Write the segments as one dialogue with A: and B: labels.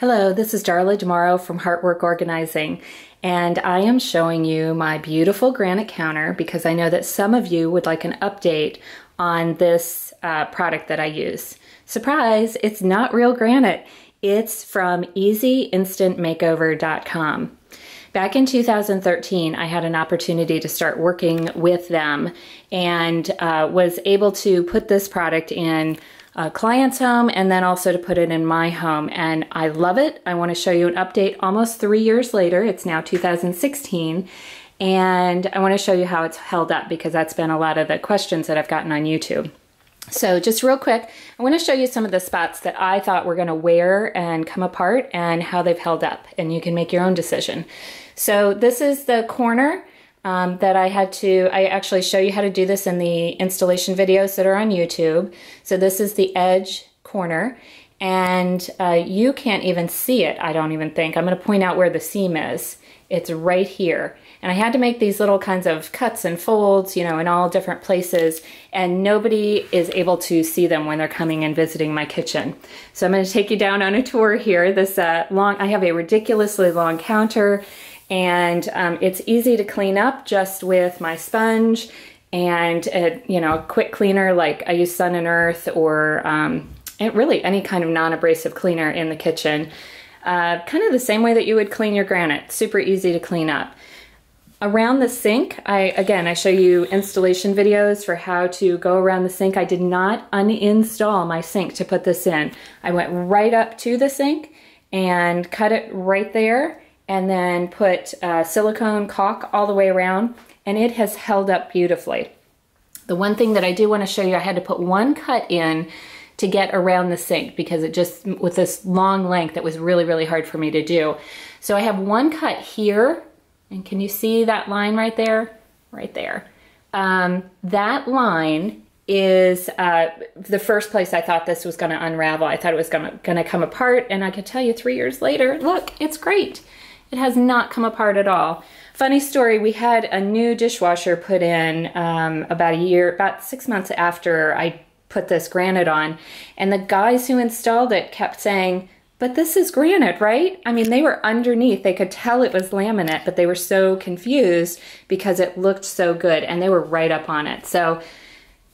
A: Hello, this is Darla Demaro from Heartwork Organizing, and I am showing you my beautiful granite counter because I know that some of you would like an update on this product that I use. Surprise, it's not real granite. It's from EZInstantMakeover.com. Back in 2013, I had an opportunity to start working with them and was able to put this product in a client's home and then also to put it in my home, and I love it. I want to show you an update almost 3 years later. It's now 2016, and I want to show you how it's held up because that's been a lot of the questions that I've gotten on YouTube. So just real quick, I want to show you some of the spots that I thought were going to wear and come apart and how they've held up, and you can make your own decision. So this is the corner that I actually show you how to do this in the installation videos that are on YouTube. So this is the edge corner, and you can't even see it, I don't even think. I'm going to point out where the seam is. It's right here. And I had to make these little kinds of cuts and folds, you know, in all different places, and nobody is able to see them when they're coming and visiting my kitchen. So I'm going to take you down on a tour here. This I have a ridiculously long counter, and it's easy to clean up just with my sponge and you know, a quick cleaner like I use Sun and Earth or really any kind of non-abrasive cleaner in the kitchen. Kind of the same way that you would clean your granite, super easy to clean up. Around the sink, I show you installation videos for how to go around the sink. I did not uninstall my sink to put this in. I went right up to the sink and cut it right there, and then put silicone caulk all the way around, and it has held up beautifully. The one thing that I do want to show you, I had to put one cut in to get around the sink because it just, with this long length, it was really, really hard for me to do. So I have one cut here, and can you see that line right there? Right there. That line is the first place I thought this was going to unravel. I thought it was going to come apart, and I could tell you 3 years later, look, it's great. It has not come apart at all. Funny story, we had a new dishwasher put in about 6 months after I put this granite on, and the guys who installed it kept saying, but this is granite, right? I mean, they were underneath. They could tell it was laminate, but they were so confused because it looked so good, and they were right up on it. So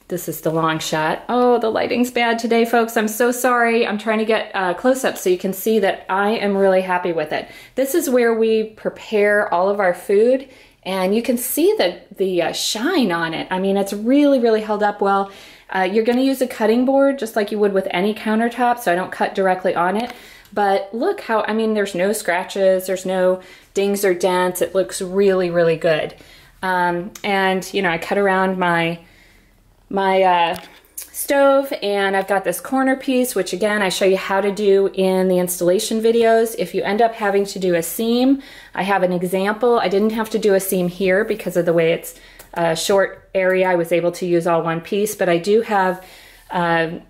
A: this is the long shot. Oh, the lighting's bad today, folks. I'm so sorry. I'm trying to get close up so you can see that I am really happy with it. This is where we prepare all of our food, and you can see the shine on it. I mean, it's really, really held up well. You're gonna use a cutting board just like you would with any countertop, so I don't cut directly on it. But look how, I mean, there's no scratches, there's no dings or dents. It looks really, really good. And, you know, I cut around my stove, and I've got this corner piece, which again, I show you how to do in the installation videos. If you end up having to do a seam, I have an example. I didn't have to do a seam here because of the way it's a short area. I was able to use all one piece, but I do have an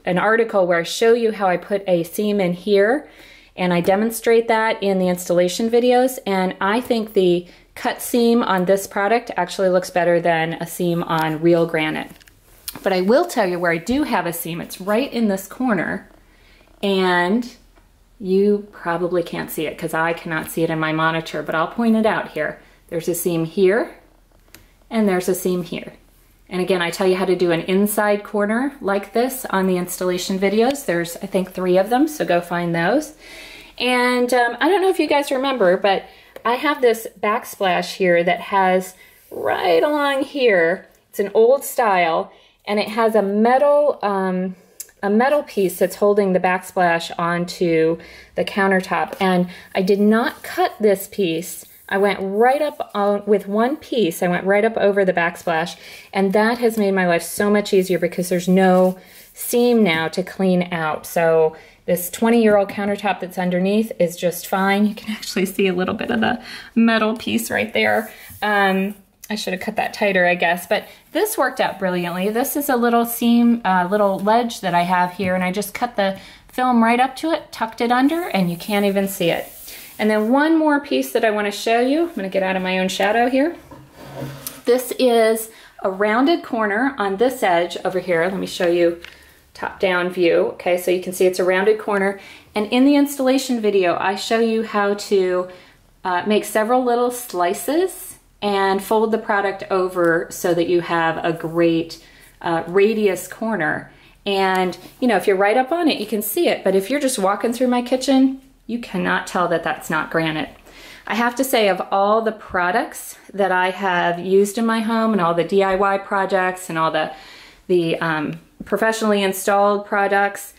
A: article where I show you how I put a seam in here, and I demonstrate that in the installation videos, and I think the cut seam on this product actually looks better than a seam on real granite. But I will tell you where I do have a seam. It's right in this corner, and you probably can't see it because I cannot see it in my monitor, but I'll point it out here. There's a seam here, and there's a seam here. And again, I tell you how to do an inside corner like this on the installation videos. There's, I think, 3 of them, so go find those. And I don't know if you guys remember, but I have this backsplash here that has right along here, it's an old style, and it has a metal piece that's holding the backsplash onto the countertop. And I did not cut this piece. I went right up with one piece, I went right up over the backsplash, and that has made my life so much easier because there's no seam now to clean out. So this 20-year-old countertop that's underneath is just fine. You can actually see a little bit of the metal piece right there. I should have cut that tighter, I guess, but this worked out brilliantly. This is a little seam, little ledge that I have here, and I just cut the film right up to it, tucked it under, and you can't even see it. And then one more piece that I want to show you. I'm going to get out of my own shadow here. This is a rounded corner on this edge over here. Let me show you top-down view. Okay, so you can see it's a rounded corner. And in the installation video, I show you how to make several little slices and fold the product over so that you have a great radius corner. And you know, if you're right up on it, you can see it, but if you're just walking through my kitchen, you cannot tell that that's not granite. I have to say, of all the products that I have used in my home and all the DIY projects and all the professionally installed products,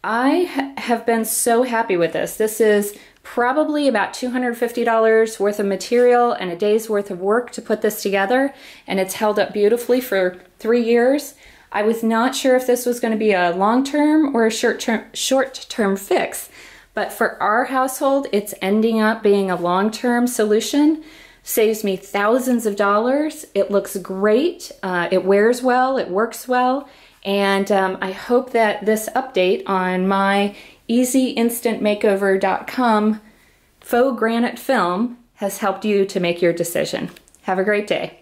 A: I have been so happy with this. This is probably about $250 worth of material and a day's worth of work to put this together, and it's held up beautifully for 3 years. I was not sure if this was going to be a long-term or a short-term fix, but for our household, it's ending up being a long-term solution. Saves me thousands of dollars. It looks great. It wears well. It works well. And I hope that this update on my EZInstantMakeover.com Faux Granite Film has helped you to make your decision. Have a great day.